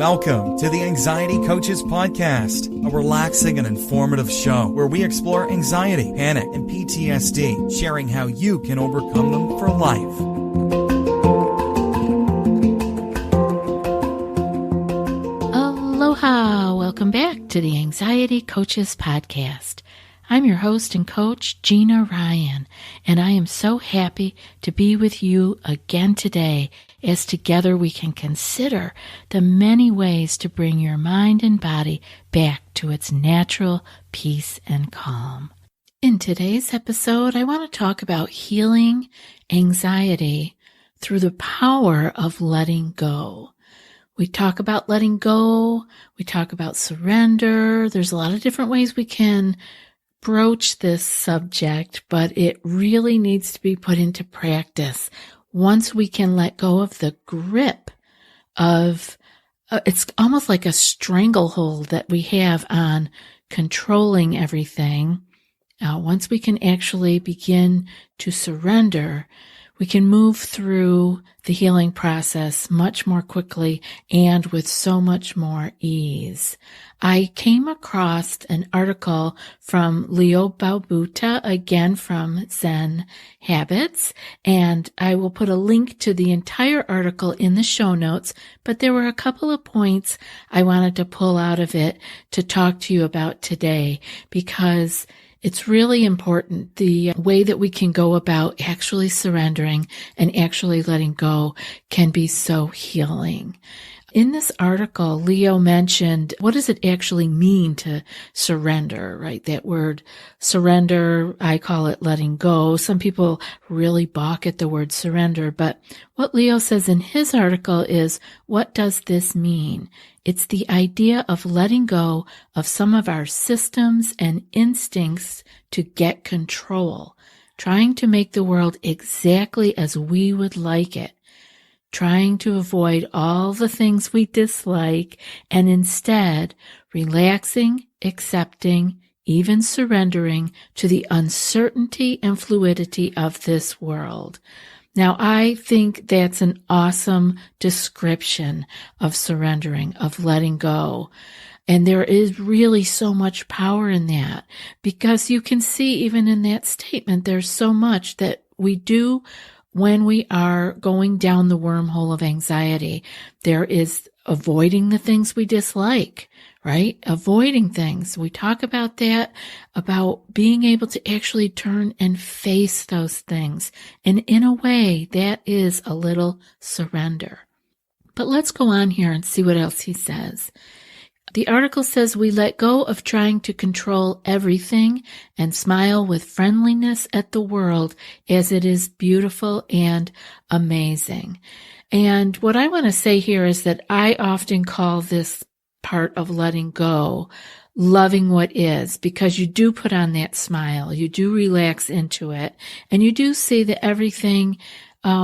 Welcome to the Anxiety Coaches Podcast, a relaxing and informative show where we explore anxiety, panic, and PTSD, sharing how you can overcome them for life. Aloha! Welcome back to the Anxiety Coaches Podcast. I'm your host and coach, Gina Ryan, and I am so happy to be with you again today as together we can consider the many ways to bring your mind and body back to its natural peace and calm. In today's episode, I want to talk about healing anxiety through the power of letting go. We talk about letting go, we talk about surrender. There's a lot of different ways we can broach this subject, but it really needs to be put into practice. Once we can let go of the grip of, it's almost like a stranglehold that we have on controlling everything. Once we can actually begin to surrender, we can move through the healing process much more quickly and with so much more ease. I came across an article from Leo Babauta, again from Zen Habits, and I will put a link to the entire article in the show notes, but there were a couple of points I wanted to pull out of it to talk to you about today, because it's really important. The way that we can go about actually surrendering and actually letting go can be so healing. In this article, Leo mentioned, what does it actually mean to surrender, right? That word surrender, I call it letting go. Some people really balk at the word surrender, but what Leo says in his article is, what does this mean? It's the idea of letting go of some of our systems and instincts to get control, trying to make the world exactly as we would like it, trying to avoid all the things we dislike, and instead relaxing, accepting, even surrendering to the uncertainty and fluidity of this world. Now, I think that's an awesome description of surrendering, of letting go. And there is really so much power in that, because you can see even in that statement, there's so much that we do when we are going down the wormhole of anxiety. There is avoiding the things we dislike, right? Avoiding things. We talk about that, about being able to actually turn and face those things. And in a way, that is a little surrender. But let's go on here and see what else he says. The article says we let go of trying to control everything and smile with friendliness at the world as it is beautiful and amazing. And what I want to say here is that I often call this part of letting go loving what is, because you do put on that smile, you do relax into it, and you do see that everything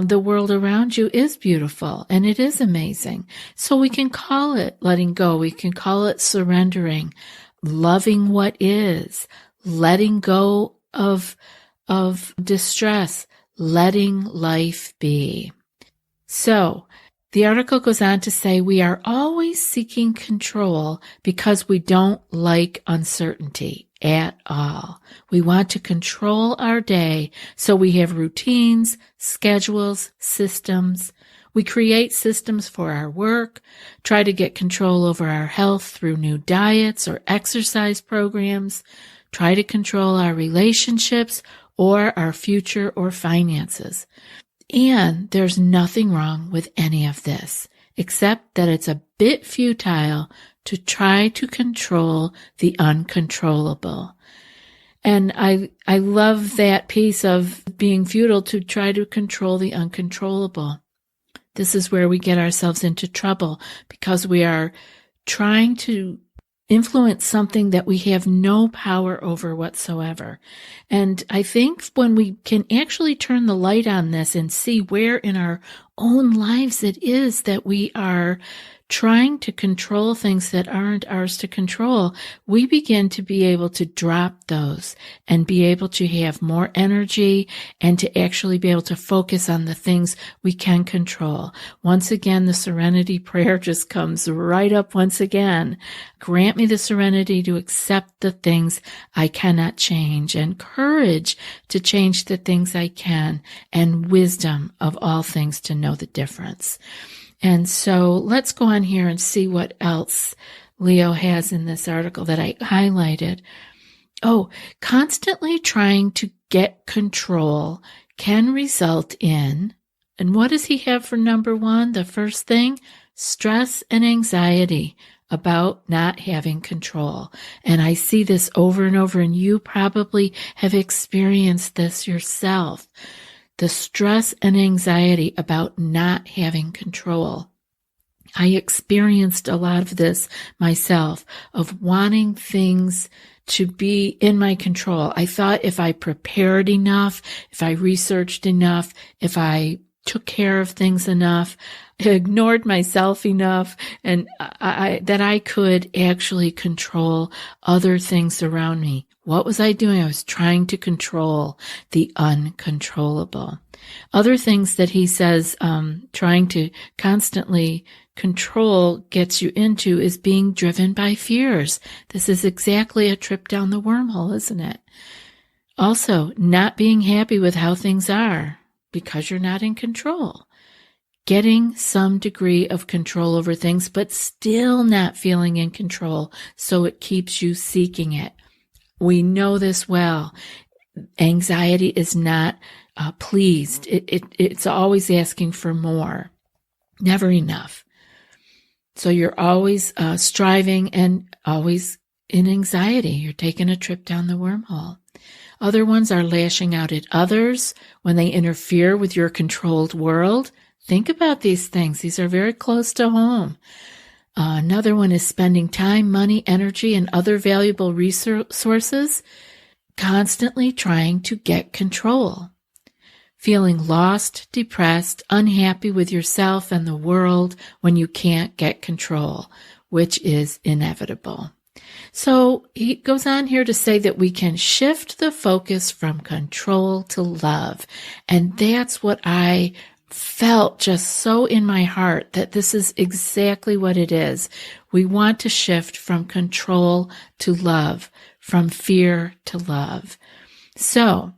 the world around you is beautiful and it is amazing. So we can call it letting go. We can call it surrendering, loving what is, letting go of distress, letting life be. So the article goes on to say we are always seeking control because we don't like uncertainty at all. We want to control our day, so we have routines, schedules, systems. We create systems for our work, try to get control over our health through new diets or exercise programs, try to control our relationships or our future or finances. And there's nothing wrong with any of this, except that it's a bit futile to try to control the uncontrollable. And I love that piece of being futile to try to control the uncontrollable. This is where we get ourselves into trouble, because we are trying to influence something that we have no power over whatsoever. And I think when we can actually turn the light on this and see where in our own lives it is that we are trying to control things that aren't ours to control, we begin to be able to drop those and be able to have more energy and to actually be able to focus on the things we can control. Once again, the serenity prayer just comes right up once again. Grant me the serenity to accept the things I cannot change, and courage to change the things I can, and wisdom of all things to know the difference. And so let's go on here and see what else Leo has in this article that I highlighted. Oh, constantly trying to get control can result in, and what does he have for number one? The first thing, stress and anxiety about not having control. And I see this over and over, and you probably have experienced this yourself. The stress and anxiety about not having control. I experienced a lot of this myself, of wanting things to be in my control. I thought if I prepared enough, if I researched enough, if I took care of things enough, ignored myself enough, and that I could actually control other things around me. What was I doing? I was trying to control the uncontrollable. Other things that he says trying to constantly control gets you into is being driven by fears. This is exactly a trip down the wormhole, isn't it? Also, not being happy with how things are because you're not in control. Getting some degree of control over things, but still not feeling in control, so it keeps you seeking it. We know this well. Anxiety is not pleased. It's always asking for more, never enough. So you're always striving and always in anxiety. You're taking a trip down the wormhole. Other ones are lashing out at others when they interfere with your controlled world. Think about these things. These are very close to home. Another one is spending time, money, energy, and other valuable resources constantly trying to get control. Feeling lost, depressed, unhappy with yourself and the world when you can't get control, which is inevitable. So he goes on here to say that we can shift the focus from control to love. And that's what I felt just so in my heart, that this is exactly what it is. We want to shift from control to love, from fear to love. So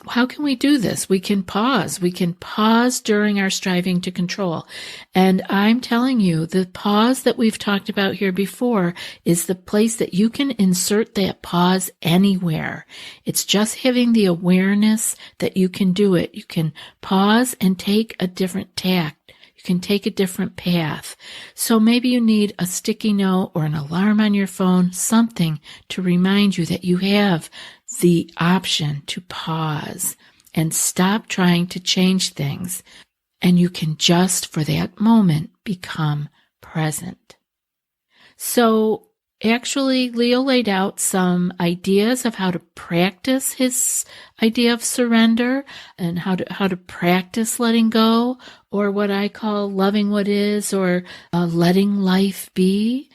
how can we do this? We can pause. We can pause during our striving to control. And I'm telling you, the pause that we've talked about here before is the place that you can insert that pause anywhere. It's just having the awareness that you can do it. You can pause and take a different tack. You can take a different path. So maybe you need a sticky note or an alarm on your phone, something to remind you that you have the option to pause and stop trying to change things. And you can just, for that moment, become present. So actually, Leo laid out some ideas of how to practice his idea of surrender and how to practice letting go, or what I call loving what is, or letting life be.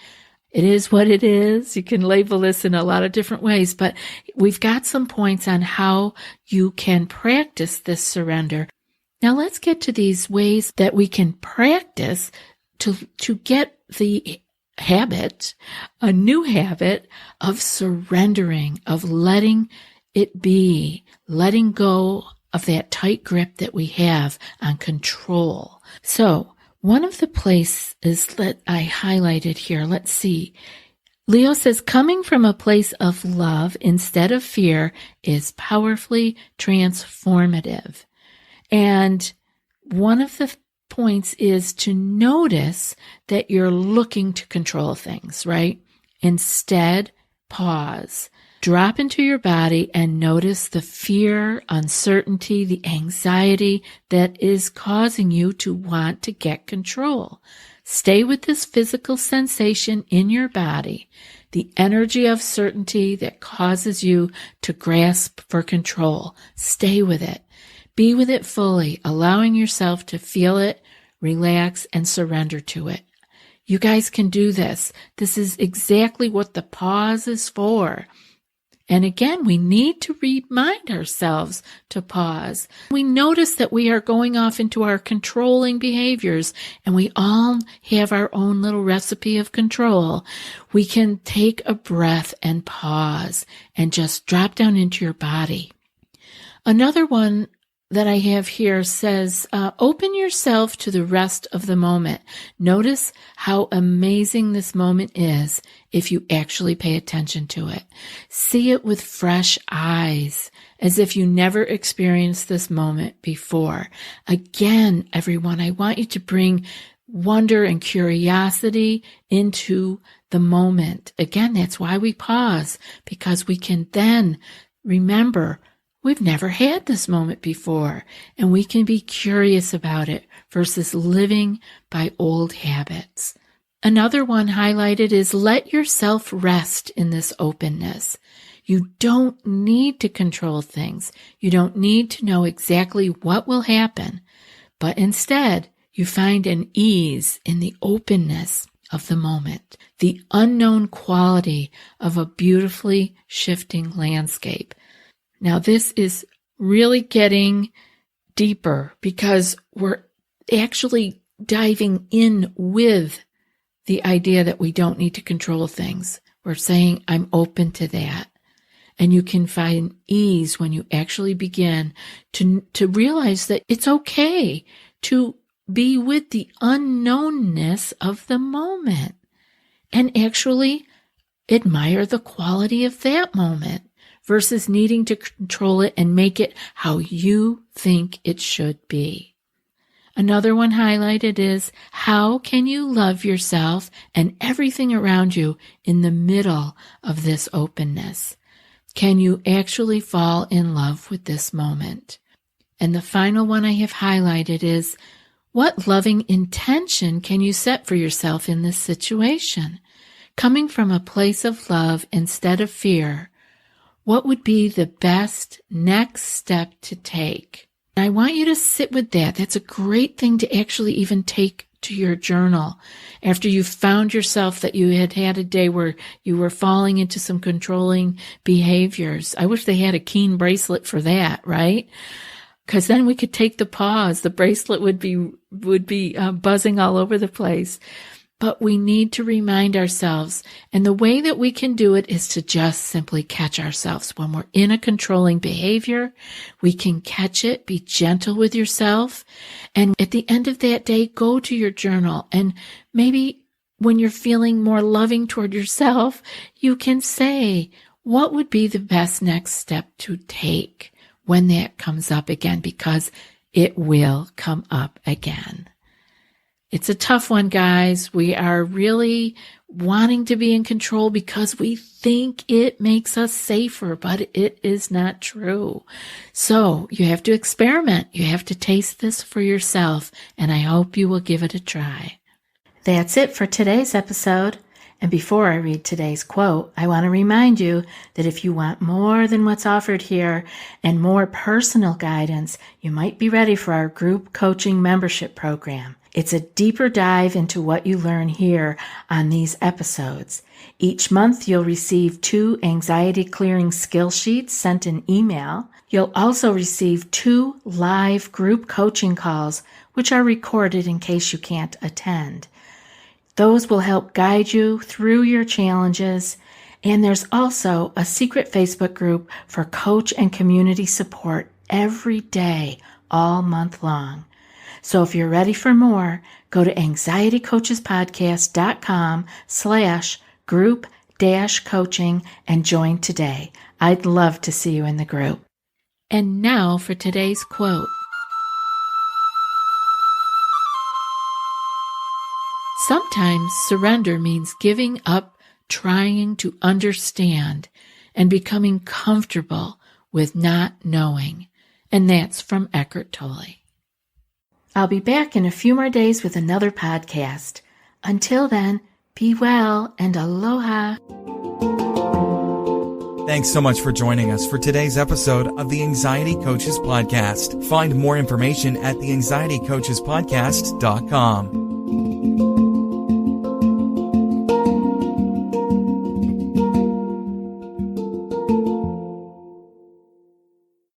It is what it is. You can label this in a lot of different ways, but we've got some points on how you can practice this surrender. Now let's get to these ways that we can practice to get the habit, a new habit of surrendering, of letting it be, letting go of that tight grip that we have on control. So one of the places that I highlighted here, let's see. Leo says, coming from a place of love instead of fear is powerfully transformative. And one of the points is to notice that you're looking to control things, right? Instead, pause. Drop into your body and notice the fear, uncertainty, the anxiety that is causing you to want to get control. Stay with this physical sensation in your body, the energy of certainty that causes you to grasp for control. Stay with it. Be with it fully, allowing yourself to feel it, relax, and surrender to it. You guys can do this. This is exactly what the pause is for. And again, we need to remind ourselves to pause. We notice that we are going off into our controlling behaviors, and we all have our own little recipe of control. We can take a breath and pause and just drop down into your body. Another one that I have here says, open yourself to the rest of the moment. Notice how amazing this moment is if you actually pay attention to it. See it with fresh eyes, as if you never experienced this moment before. Again, everyone, I want you to bring wonder and curiosity into the moment. Again, that's why we pause, because we can then remember we've never had this moment before, and we can be curious about it versus living by old habits. Another one highlighted is let yourself rest in this openness. You don't need to control things. You don't need to know exactly what will happen, but instead you find an ease in the openness of the moment, the unknown quality of a beautifully shifting landscape. Now, this is really getting deeper because we're actually diving in with the idea that we don't need to control things. We're saying, I'm open to that. And you can find ease when you actually begin to realize that it's okay to be with the unknownness of the moment and actually admire the quality of that moment, versus needing to control it and make it how you think it should be. Another one highlighted is, how can you love yourself and everything around you in the middle of this openness? Can you actually fall in love with this moment? And the final one I have highlighted is, what loving intention can you set for yourself in this situation? Coming from a place of love instead of fear, what would be the best next step to take? I want you to sit with that. That's a great thing to actually even take to your journal after you found yourself that you had a day where you were falling into some controlling behaviors. I wish they had a keen bracelet for that, right? Because then we could take the pause. The bracelet would be buzzing all over the place. But we need to remind ourselves, and the way that we can do it is to just simply catch ourselves. When we're in a controlling behavior, we can catch it, be gentle with yourself, and at the end of that day, go to your journal. And maybe when you're feeling more loving toward yourself, you can say, what would be the best next step to take when that comes up again? Because it will come up again. It's a tough one, guys. We are really wanting to be in control because we think it makes us safer, but it is not true. So you have to experiment. You have to taste this for yourself, and I hope you will give it a try. That's it for today's episode. And before I read today's quote, I want to remind you that if you want more than what's offered here and more personal guidance, you might be ready for our group coaching membership program. It's a deeper dive into what you learn here on these episodes. Each month, you'll receive 2 anxiety clearing skill sheets sent in email. You'll also receive 2 live group coaching calls, which are recorded in case you can't attend. Those will help guide you through your challenges. And there's also a secret Facebook group for coach and community support every day, all month long. So if you're ready for more, go to anxietycoachespodcast.com/group-coaching and join today. I'd love to see you in the group. And now for today's quote. Sometimes surrender means giving up trying to understand and becoming comfortable with not knowing. And that's from Eckhart Tolle. I'll be back in a few more days with another podcast. Until then, be well and aloha. Thanks so much for joining us for today's episode of the Anxiety Coaches Podcast. Find more information at theanxietycoachespodcast.com.